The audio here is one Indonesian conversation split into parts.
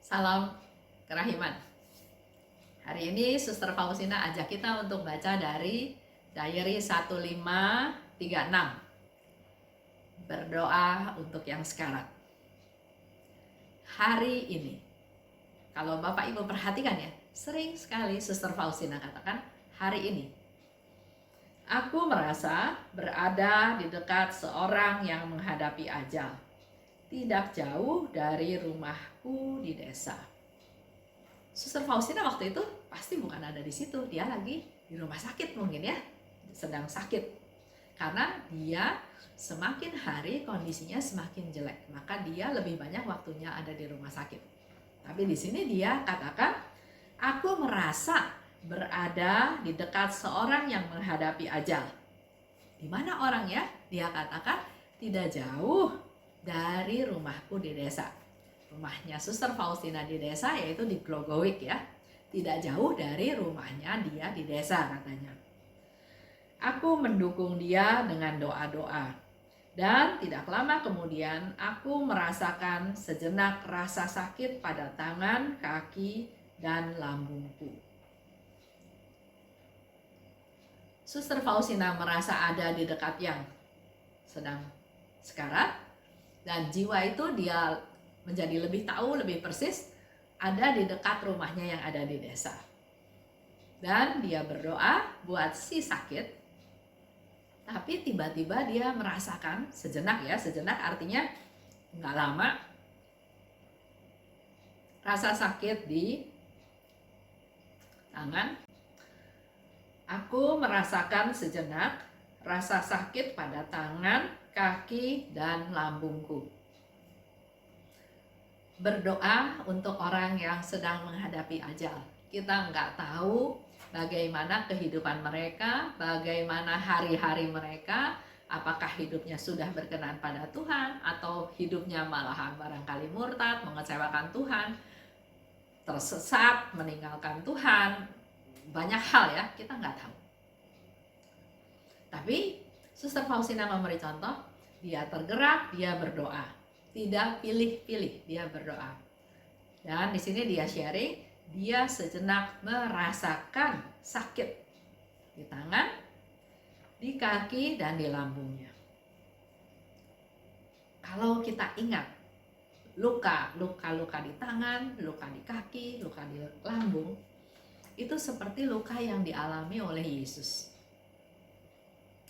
Salam kerahiman. Hari ini Suster Faustina ajak kita untuk baca dari Diary 1536. Berdoa untuk yang sekarat. Hari ini, kalau Bapak Ibu perhatikan ya, sering sekali Suster Faustina katakan hari ini. Aku merasa berada di dekat seorang yang menghadapi ajal, tidak jauh dari rumahku di desa. Suster Faustina waktu itu pasti bukan ada di situ, dia lagi di rumah sakit mungkin ya, sedang sakit. Karena dia semakin hari kondisinya semakin jelek, maka dia lebih banyak waktunya ada di rumah sakit. Tapi di sini dia katakan, aku merasa berada di dekat seorang yang menghadapi ajal. Di mana orangnya? Dia katakan tidak jauh dari rumahku di desa. Rumahnya Suster Faustina di desa yaitu di Glogowik ya. Tidak jauh dari rumahnya dia di desa katanya. Aku mendukung dia dengan doa-doa. Dan tidak lama kemudian aku merasakan sejenak rasa sakit pada tangan, kaki, dan lambungku. Suster Faustina merasa ada di dekat yang sedang sekarat. Dan jiwa itu dia menjadi lebih tahu, lebih persis ada di dekat rumahnya yang ada di desa. Dan dia berdoa buat si sakit. Tapi tiba-tiba dia merasakan sejenak ya, sejenak artinya nggak lama, rasa sakit di tangan. Aku merasakan sejenak rasa sakit pada tangan, kaki, dan lambungku. Berdoa untuk orang yang sedang menghadapi ajal. Kita nggak tahu bagaimana kehidupan mereka, bagaimana hari-hari mereka, apakah hidupnya sudah berkenan pada Tuhan, atau hidupnya malahan barangkali murtad, mengecewakan Tuhan, tersesat, meninggalkan Tuhan. Banyak hal ya, kita nggak tahu. Tapi Suster Faustina memberi contoh, dia tergerak, dia berdoa. Tidak pilih-pilih, dia berdoa. Dan di sini dia sharing, dia sejenak merasakan sakit di tangan, di kaki, dan di lambungnya. Kalau kita ingat luka di tangan, luka di kaki, luka di lambung, itu seperti luka yang dialami oleh Yesus.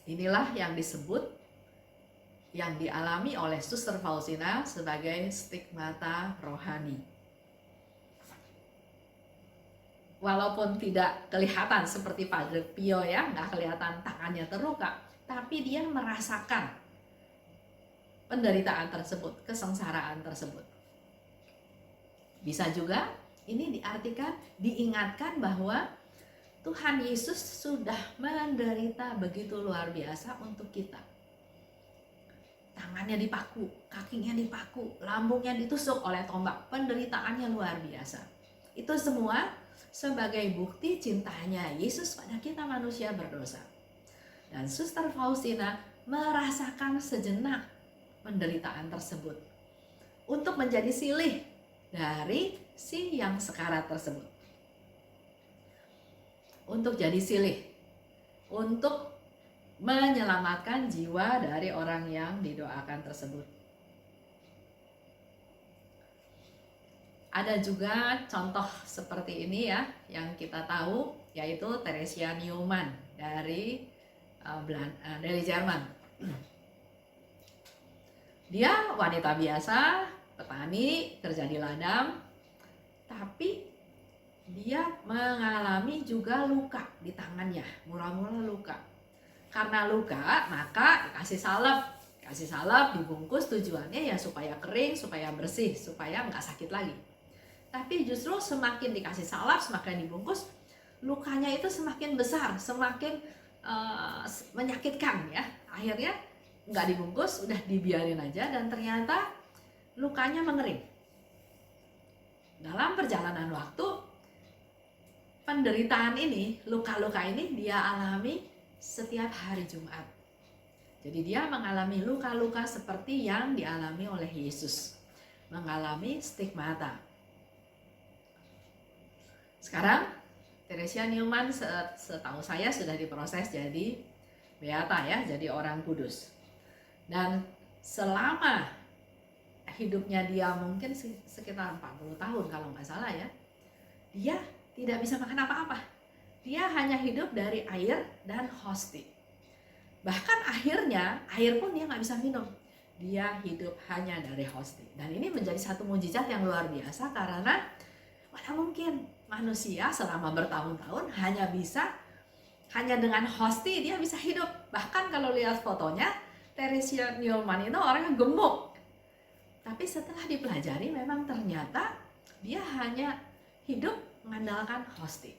Inilah yang disebut, yang dialami oleh Suster Faustina sebagai stigmata rohani. Walaupun tidak kelihatan seperti Padre Pio ya, nggak kelihatan tangannya terluka, tapi dia merasakan penderitaan tersebut, kesengsaraan tersebut. Bisa juga ini diartikan, diingatkan bahwa Tuhan Yesus sudah menderita begitu luar biasa untuk kita. Tangannya dipaku, kakinya dipaku, lambungnya ditusuk oleh tombak, penderitaannya luar biasa. Itu semua sebagai bukti cintanya Yesus pada kita manusia berdosa. Dan Suster Faustina merasakan sejenak penderitaan tersebut untuk menjadi silih dari si yang sekarat tersebut. Untuk jadi silih, untuk menyelamatkan jiwa dari orang yang didoakan tersebut. Ada juga contoh seperti ini ya, yang kita tahu, yaitu Theresia Neumann dari Jerman. Dia wanita biasa, petani, kerja di ladang, tapi dia mengalami juga luka di tangannya, mula-mula luka. Karena luka, maka dikasih salep, dibungkus, tujuannya ya supaya kering, supaya bersih, supaya nggak sakit lagi. Tapi justru semakin dikasih salep, semakin dibungkus, lukanya itu semakin besar, semakin menyakitkan ya. Akhirnya nggak dibungkus, udah dibiarin aja, dan ternyata lukanya mengering. Dalam perjalanan waktu, penderitaan ini, luka-luka ini dia alami setiap hari Jumat. Jadi dia mengalami luka-luka seperti yang dialami oleh Yesus, mengalami stigmata. Sekarang Theresia Neumann setahu saya sudah diproses jadi beata ya, jadi orang kudus. Dan selama hidupnya dia mungkin sekitar 40 tahun kalau nggak salah ya, dia tidak bisa makan apa-apa. Dia hanya hidup dari air dan hosti. Bahkan akhirnya air pun dia nggak bisa minum. Dia hidup hanya dari hosti. Dan ini menjadi satu mujizat yang luar biasa karena mana mungkin manusia selama bertahun-tahun hanya dengan hosti dia bisa hidup. Bahkan kalau lihat fotonya, Theresia Neumann itu orangnya gemuk. Tapi setelah dipelajari memang ternyata dia hanya hidup mengandalkan hosti.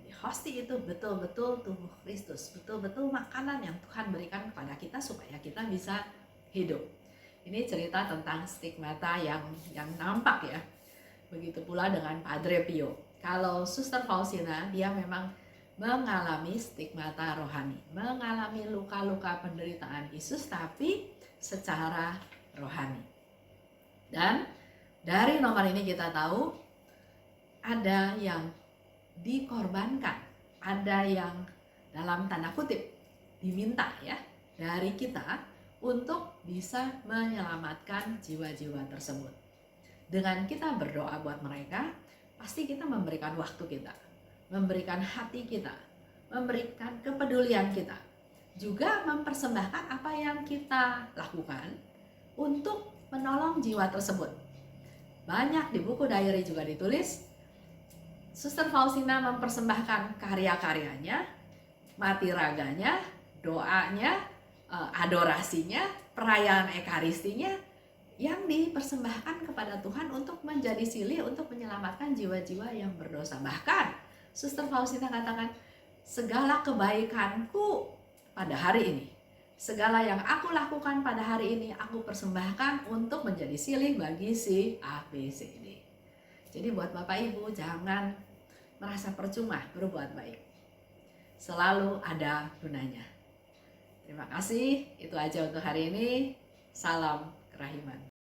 Jadi hosti itu betul-betul tubuh Kristus, betul-betul makanan yang Tuhan berikan kepada kita supaya kita bisa hidup. Ini cerita tentang stigmata yang nampak ya. Begitu pula dengan Padre Pio. Kalau Suster Faustina, dia memang mengalami stigmata rohani, mengalami luka-luka penderitaan Yesus tapi secara rohani. Dan dari nomor ini kita tahu ada yang dikorbankan, ada yang dalam tanda kutip diminta ya dari kita untuk bisa menyelamatkan jiwa-jiwa tersebut. Dengan kita berdoa buat mereka, pasti kita memberikan waktu kita, memberikan hati kita, memberikan kepedulian kita, juga mempersembahkan apa yang kita lakukan untuk menolong jiwa tersebut. Banyak di buku diary juga ditulis, Suster Faustina mempersembahkan karya-karyanya, mati raganya, doanya, adorasinya, perayaan ekaristinya yang dipersembahkan kepada Tuhan untuk menjadi silih untuk menyelamatkan jiwa-jiwa yang berdosa. Bahkan Suster Faustina katakan, segala kebaikanku pada hari ini, segala yang aku lakukan pada hari ini, aku persembahkan untuk menjadi silih bagi si A, B, C, D. Jadi buat Bapak Ibu, jangan merasa percuma berbuat baik. Selalu ada gunanya. Terima kasih, itu aja untuk hari ini. Salam kerahiman.